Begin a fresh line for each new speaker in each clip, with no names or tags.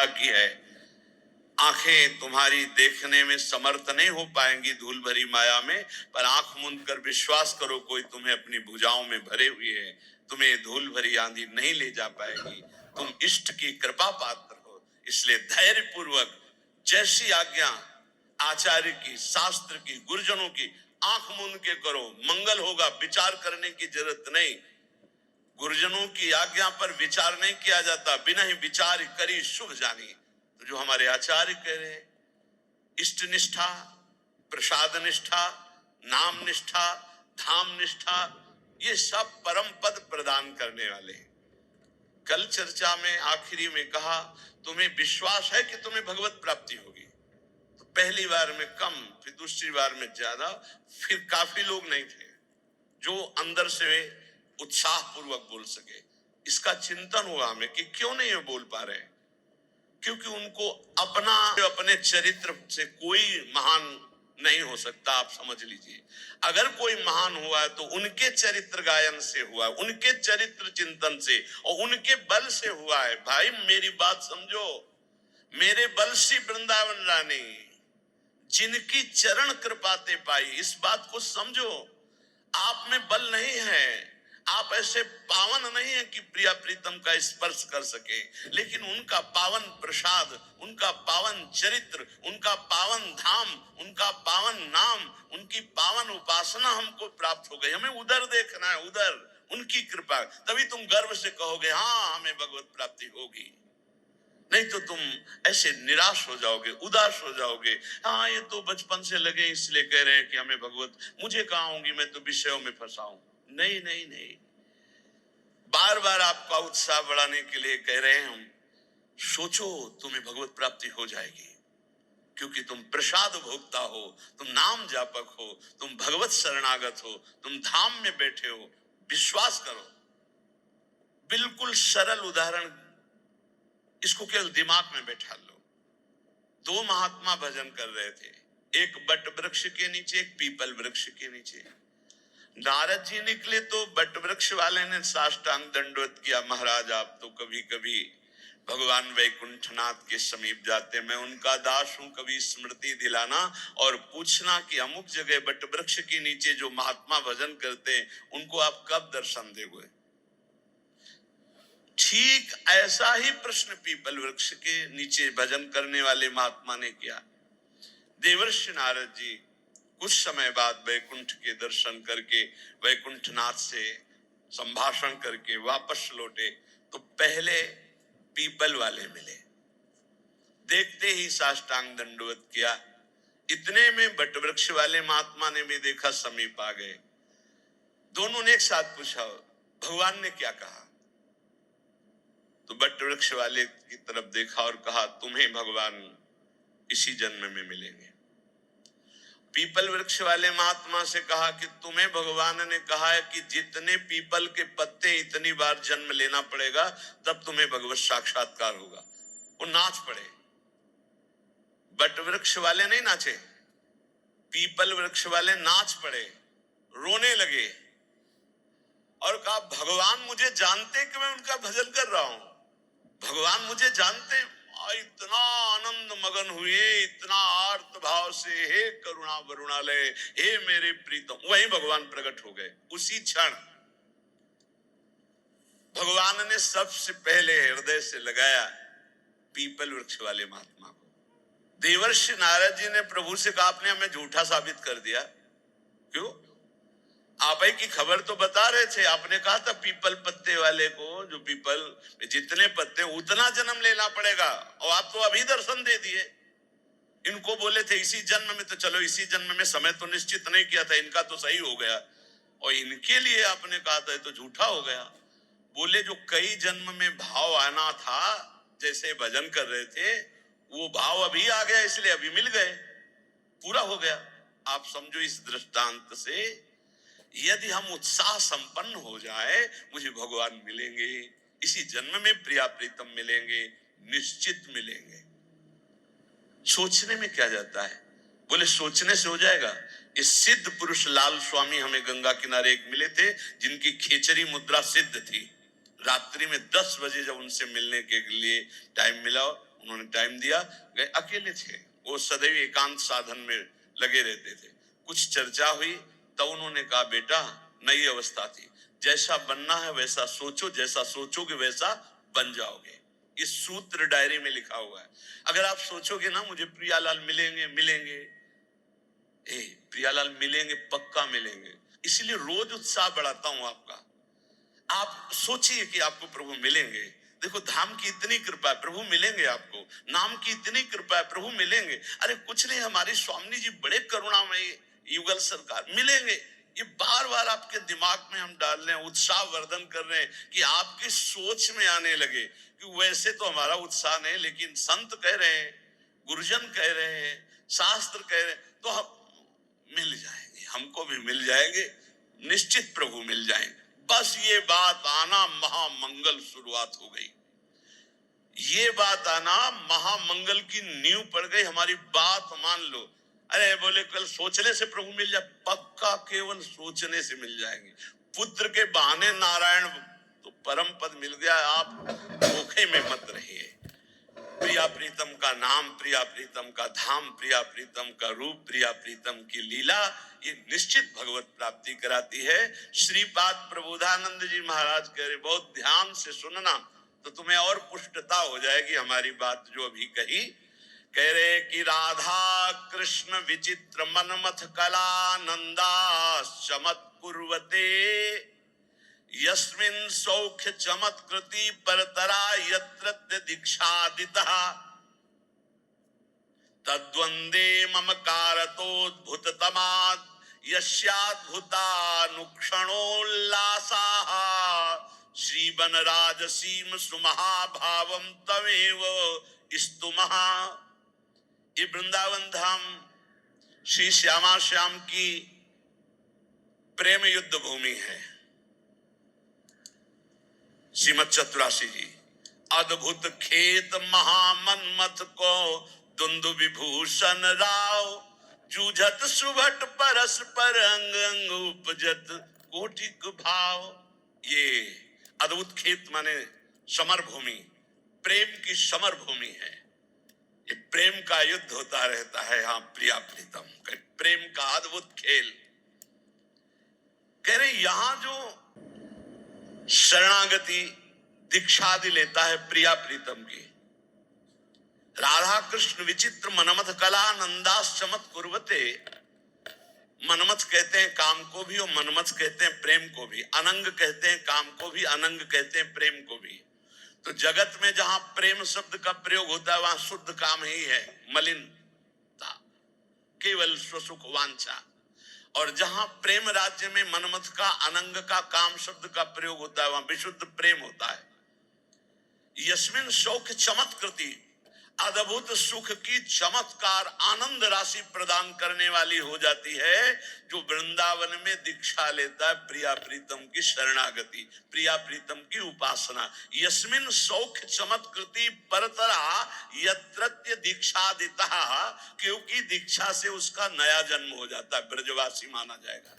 की है। आंखें तुम्हारी देखने में समर्थ नहीं हो पाएंगी धूल भरी माया में, पर आंख मूंद कर विश्वास करो कोई तुम्हें अपनी भुजाओं में भरे हुए है। तुम्हें धूल भरी आंधी नहीं ले जा पाएगी। तुम इष्ट की कृपा पात्र हो, इसलिए धैर्य पूर्वक जैसी आज्ञा आचार्य की, शास्त्र की, गुरुजनों की, आंख मूंद के करो, मंगल होगा। विचार करने की जरूरत नहीं। गुरुजनों की आज्ञा पर विचार नहीं किया जाता। बिना ही विचार करी शुभ जानी। तो जो हमारे आचार्य कह रहे हैं, इष्ट निष्ठा, प्रसाद निष्ठा, नाम निष्ठा, धाम निष्ठा, ये सब परम पद प्रदान करने वाले हैं। कल चर्चा में आखिरी में कहा, तुम्हें विश्वास है कि तुम्हें भगवत प्राप्ति होगी। तो पहली बार में कम, फिर दूसरी बार में ज्यादा, फिर काफी लोग नहीं थे जो अंदर से उत्साह पूर्वक बोल सके। इसका चिंतन हुआ हमें कि क्यों नहीं ये बोल पा रहे। क्योंकि उनको अपने चरित्र से कोई महान नहीं हो सकता। आप समझ लीजिए, अगर कोई महान हुआ है तो उनके चरित्र गायन से हुआ है, उनके चरित्र चिंतन से और उनके बल से हुआ है। भाई मेरी बात समझो, मेरे बल से वृंदावन रानी जिनकी चरण कृपाते पाई, इस बात को समझो। आप में बल नहीं है, आप ऐसे पावन नहीं है कि प्रिया प्रीतम का स्पर्श कर सके, लेकिन उनका पावन प्रसाद, उनका पावन चरित्र, उनका पावन धाम, उनका पावन नाम, उनकी पावन उपासना हमको प्राप्त हो गई। हमें उधर देखना है, उधर उनकी कृपा। तभी तुम गर्व से कहोगे हाँ हमें भगवत प्राप्ति होगी। नहीं तो तुम ऐसे निराश हो जाओगे, उदास हो जाओगे। हाँ ये तो बचपन से लगे इसलिए कह रहे हैं कि हमें भगवत, मुझे कहाँ होंगी, मैं तो विषयों में फंसा हूं। नहीं नहीं नहीं, बार बार आपका उत्साह बढ़ाने के लिए कह रहे हैं हम। सोचो तुम्हें भगवत प्राप्ति हो जाएगी, क्योंकि तुम प्रसाद भोक्ता हो, तुम नाम जापक हो, तुम भगवत शरणागत हो, तुम धाम में बैठे हो। विश्वास करो। बिल्कुल सरल उदाहरण, इसको केवल दिमाग में बैठा लो। दो महात्मा भजन कर रहे थे, एक बट वृक्ष के नीचे, एक पीपल वृक्ष के नीचे। नारद जी निकले तो बट वृक्ष वाले ने साष्टांग दंडवत किया, महाराज आप तो कभी कभी भगवान वैकुंठनाथ के समीप जाते, मैं उनका दास हूं, कभी स्मृति दिलाना और पूछना कि अमुक जगह बट वृक्ष के नीचे जो महात्मा भजन करते हैं उनको आप कब दर्शन दोगे। ठीक ऐसा ही प्रश्न पीपल वृक्ष के नीचे भजन करने वाले महात्मा ने किया। देवर्षि नारद जी कुछ समय बाद वैकुंठ के दर्शन करके, वैकुंठनाथ से संभाषण करके वापस लौटे तो पहले पीपल वाले मिले। देखते ही साष्टांग दंडवत किया। इतने में बट वृक्ष वाले महात्मा ने भी देखा, समीप आ गए। दोनों ने एक साथ पूछा भगवान ने क्या कहा। तो बट वृक्ष वाले की तरफ देखा और कहा तुम्हें भगवान इसी जन्म में मिलेंगे। पीपल वृक्ष वाले महात्मा से कहा कि तुम्हें भगवान ने कहा है कि जितने पीपल के पत्ते इतनी बार जन्म लेना पड़ेगा तब तुम्हें भगवत साक्षात्कार होगा। वो नाच पड़े। बट वृक्ष वाले नहीं नाचे, पीपल वृक्ष वाले नाच पड़े, रोने लगे और कहा भगवान मुझे जानते कि मैं उनका भजन कर रहा हूं, भगवान मुझे जानते। इतना आनंद मगन हुए, इतना आर्त भाव से, हे करुणा वरुणालय, हे मेरे प्रीतम। वहीं भगवान प्रकट हो गए। उसी क्षण भगवान ने सबसे पहले हृदय से लगाया पीपल वृक्ष वाले महात्मा को। देवर्षि नारद जी ने प्रभु से कहा आपने हमें झूठा साबित कर दिया। क्यों? आप ही की खबर तो बता रहे थे, आपने कहा था पीपल पत्ते वाले को, जो पीपल में जितने पत्ते उतना जन्म लेना पड़ेगा, और आप तो अभी दर्शन दे दिए। इनको बोले थे इसी जन्म में, तो चलो इसी जन्म में, समय तो निश्चित नहीं किया था, इनका तो सही हो गया, और इनके लिए आपने कहा था तो झूठा हो गया। बोले जो कई जन्म में भाव आना था, जैसे भजन कर रहे थे वो भाव अभी आ गया, इसलिए अभी मिल गए, पूरा हो गया। आप समझो इस दृष्टांत से यदि हम उत्साह संपन्न हो जाए, मुझे भगवान मिलेंगे, इसी जन्म में प्रिया प्रीतम मिलेंगे, निश्चित मिलेंगे। सोचने में क्या जाता है? बोले सोचने से हो जाएगा। इस सिद्ध पुरुष लाल स्वामी हमें गंगा किनारे एक मिले थे, जिनकी खेचरी मुद्रा सिद्ध थी। रात्रि में 10 बजे जब उनसे मिलने के लिए टाइम मिला, उन्होंने टाइम दिया, गए। अकेले थे वो, सदैव एकांत साधन में लगे रहते थे। कुछ चर्चा हुई, तब उन्होंने कहा बेटा नई अवस्था थी, जैसा बनना है वैसा सोचो, जैसा सोचोगे वैसा बन जाओगे। इस सूत्र डायरी में लिखा हुआ है। अगर आप सोचोगे ना मुझे प्रियालाल मिलेंगे मिलेंगे, प्रियालाल मिलेंगे, पक्का मिलेंगे। इसलिए रोज उत्साह बढ़ाता हूं आपका। आप सोचिए कि आपको प्रभु मिलेंगे। देखो धाम की इतनी कृपा है, प्रभु मिलेंगे आपको। नाम की इतनी कृपा है, प्रभु मिलेंगे। अरे कुछ नहीं, हमारी स्वामी जी बड़े करुणामयी, युगल सरकार मिलेंगे। ये बार बार आपके दिमाग में हम डाल रहे हैं, उत्साह वर्धन कर रहे हैं कि आपकी सोच में आने लगे कि वैसे तो हमारा उत्साह नहीं, लेकिन संत कह रहे हैं, गुरुजन कह रहे हैं, शास्त्र कह रहे हैं, तो हम मिल जाएंगे, हमको भी मिल जाएंगे, निश्चित प्रभु मिल जाएंगे। बस ये बात आना महामंगल शुरुआत हो गई। ये बात आना महामंगल की नींव पड़ गई। हमारी बात मान लो। अरे बोले कल सोचने से प्रभु मिल जाए, पक्का केवल सोचने से मिल जाएंगे। पुत्र के बहाने नारायण तो परम पद मिल गया। आप धोखे में मत रहिए। प्रिया प्रीतम का नाम, प्रिया प्रीतम का धाम, प्रिया प्रीतम का रूप, प्रिया प्रीतम की लीला, ये निश्चित भगवत प्राप्ति कराती है। श्रीपाद प्रबोधानंद जी महाराज कह रहे, बहुत ध्यान से सुनना तो तुम्हें और पुष्टता हो जाएगी हमारी बात जो अभी कही। कह रहे कि राधा कृष्ण विचित्र मनमथ कला नंदा चमत कुर्वते, यस्मिन् सौख्य चमत्कृति परतरा यत्र दीक्षादितः, तद्वंदे मम कारतोद्भुततमात् यस्याद्भुतानुक्षणोल्लासाः, श्रीवनराजसीम सुमहाभावं तमेव स्तुमः। ये वृंदावन धाम श्री श्यामा श्याम की प्रेम युद्ध भूमि है। श्रीमद चतुरासी जी, अद्भुत खेत महामन्मथ को दुंदु विभूषण राव, जूझत सुभट परस पर अंग अंग उपजत कोटिक भाव। ये अद्भुत खेत माने समर भूमि, प्रेम की समर भूमि है। ये प्रेम का युद्ध होता रहता है। हाँ प्रिया प्रीतम, प्रेम का अद्भुत खेल। कह रहे यहां जो शरणागति दीक्षादि लेता है प्रिया प्रीतम की, राधा कृष्ण विचित्र मनमथ कला नंदास चमत कुर्वते। मनमथ कहते हैं काम को भी और मनमथ कहते हैं प्रेम को भी। अनंग कहते हैं काम को भी, अनंग कहते हैं प्रेम को भी। तो जगत में जहां प्रेम शब्द का प्रयोग होता है वहां शुद्ध काम ही है, मलिनता, केवल स्वसुख वांछा। और जहां प्रेम राज्य में मनमथ का अनंग का काम शब्द का प्रयोग होता है वहां विशुद्ध प्रेम होता है। यस्मिन शौक चमत्कृति, अद्भुत सुख की चमत्कार आनंद राशि प्रदान करने वाली हो जाती है जो वृंदावन में दीक्षा लेता है प्रिया प्रीतम की शरणागति, प्रिया प्रीतम की उपासना। यस्मिन सौख्य चमत्कृति परतरा यत्रत्य दीक्षादितः, क्योंकि दीक्षा से उसका नया जन्म हो जाता है, ब्रजवासी माना जाएगा।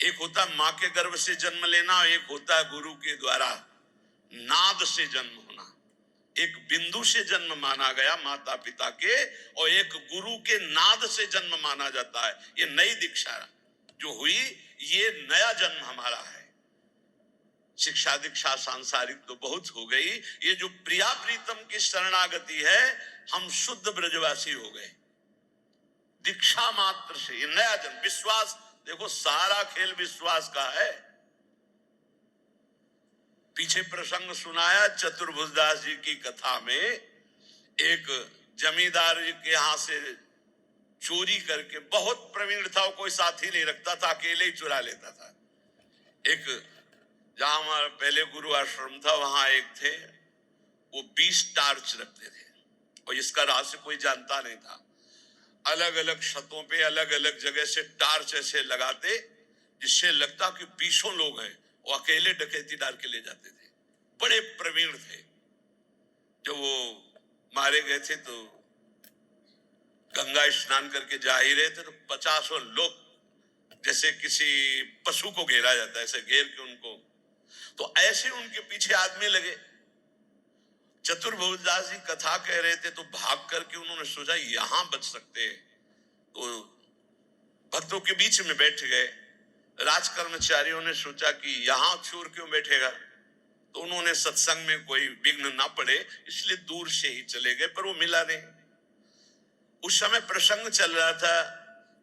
एक होता है मां के गर्भ से जन्म लेना, एक होता है गुरु के द्वारा नाद से जन्म होना। एक बिंदु से जन्म माना गया माता पिता के, और एक गुरु के नाद से जन्म माना जाता है। ये नई दीक्षा जो हुई, ये नया जन्म हमारा है। शिक्षा दीक्षा सांसारिक तो बहुत हो गई, ये जो प्रिया प्रीतम की शरणागति है, हम शुद्ध ब्रजवासी हो गए दीक्षा मात्र से। ये नया जन्म, विश्वास, देखो सारा खेल विश्वास का है। पीछे प्रसंग सुनाया चतुर्भुजदास जी की कथा में, एक जमींदार जी के यहां से चोरी करके, बहुत प्रवीण था, वो कोई साथी नहीं रखता था, अकेले ही चुरा लेता था। एक जहां हमारा पहले गुरु आश्रम था वहां एक थे, वो 20 टार्च रखते थे और इसका रहस्य कोई जानता नहीं था। अलग अलग छतों पे अलग अलग जगह से टार्च ऐसे लगाते जिससे लगता कि 20 लोग हैं, वो अकेले डकैती डाल के ले जाते थे। बड़े प्रवीण थे। जब वो मारे गए थे तो गंगा स्नान करके जा ही रहे थे तो 50 लोग, जैसे किसी पशु को घेरा जाता है ऐसे घेर के उनको, तो ऐसे उनके पीछे आदमी लगे। चतुर्भुजदास जी कथा कह रहे थे तो भाग करके उन्होंने सोचा यहां बच सकते हैं, तो भक्तों के बीच में बैठ गए। राजकर्मचारियों ने सोचा कि यहां चोर क्यों बैठेगा, तो उन्होंने सत्संग में कोई विघ्न ना पड़े इसलिए दूर से ही चले गए, पर वो मिला नहीं। उस समय प्रसंग चल रहा था,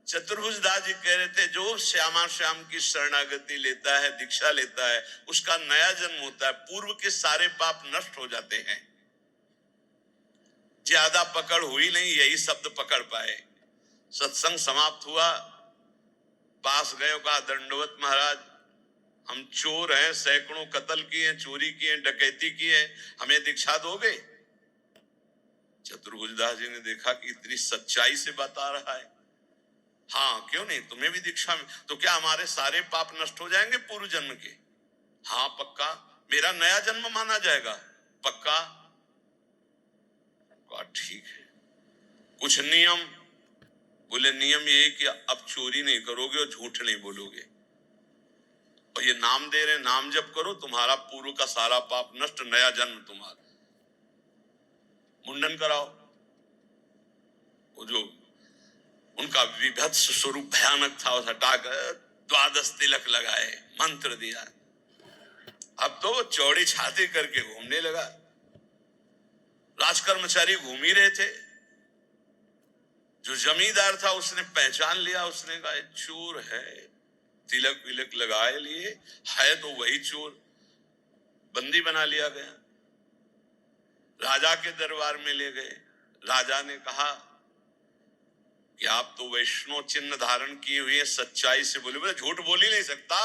चतुर्भुजदास जी कह रहे थे जो श्यामा श्याम की शरणागति लेता है, दीक्षा लेता है, उसका नया जन्म होता है, पूर्व के सारे पाप नष्ट हो जाते हैं। ज्यादा पकड़ हुई नहीं, यही शब्द पकड़ पाए। सत्संग समाप्त हुआ, पास गए, कहा दंडवत महाराज, हम चोर हैं, सैकड़ों कत्ल किए, चोरी किए, डकैती किए, हमें दीक्षा दोगे? चतुर्भुजदास जी ने देखा कि इतनी सच्चाई से बता रहा है, हाँ क्यों नहीं, तुम्हें भी दीक्षा में। तो क्या हमारे सारे पाप नष्ट हो जाएंगे पूर्व जन्म के? हाँ पक्का। मेरा नया जन्म माना जाएगा? पक्का। ठीक है, कुछ नियम? बोले नियम ये कि अब चोरी नहीं करोगे और झूठ नहीं बोलोगे, और ये नाम दे रहे, नाम जप करो, तुम्हारा पूर्व का सारा पाप नष्ट, नया जन्म तुम्हारा। मुंडन कराओ। वो जो उनका विभत्स स्वरूप भयानक था, उस हटाकर 12 तिलक लगाए, मंत्र दिया। अब तो वो चौड़ी छाती करके घूमने लगा। राजकर्मचारी घूम ही रहे थे, जो जमींदार था उसने पहचान लिया, उसने कहा चोर है, तिलक विलक लगाए लिए है, तो वही चोर। बंदी बना लिया गया, राजा के दरबार में ले गए। राजा ने कहा कि आप तो वैष्णव चिन्ह धारण किए हुए, सच्चाई से बोले। बोले झूठ बोल ही नहीं सकता,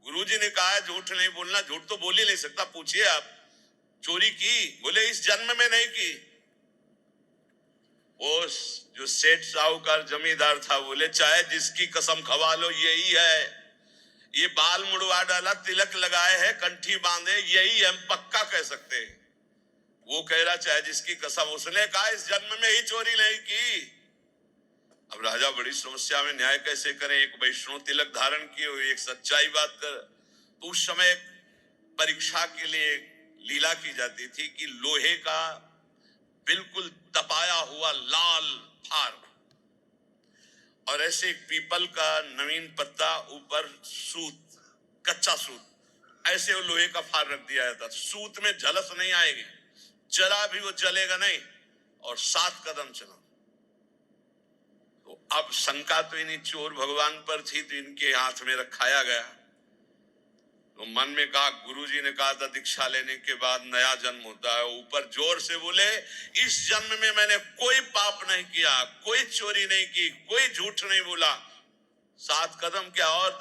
गुरुजी ने कहा है झूठ नहीं बोलना, झूठ तो बोल ही नहीं सकता। पूछिए आप, चोरी की? बोले इस जन्म में नहीं की। वो जो सेठ साहूकार जमींदार था, बोले चाहे जिसकी कसम खवा लो यही है, ये बाल मुड़वा डाला, तिलक लगाए है, कंठी बांधे, यही हम पक्का कह सकते हैं। वो कह रहा चाहे जिसकी कसम, उसने कहा इस जन्म में ही चोरी नहीं की। अब राजा बड़ी समस्या में, न्याय कैसे करें? एक वैष्णव तिलक धारण किए हुए, एक सच्चाई बात कर। तो उस समय परीक्षा के लिए लीला की जाती थी कि लोहे का बिल्कुल तपाया हुआ लाल फार, और ऐसे एक पीपल का नवीन पत्ता, ऊपर सूत, कच्चा सूत, ऐसे वो लोहे का फार रख दिया जाता। सूत में झलस नहीं आएगी, जरा भी वो जलेगा नहीं, और 7 कदम चलो। तो अब शंका तो इन्हीं चोर भगवान पर थी, तो इनके हाथ में रखाया गया। तो मन में कहा, गुरुजी ने कहा था दीक्षा लेने के बाद नया जन्म होता है। ऊपर जोर से बोले इस जन्म में मैंने कोई पाप नहीं किया, कोई चोरी नहीं की, कोई झूठ नहीं बोला। 7 कदम क्या और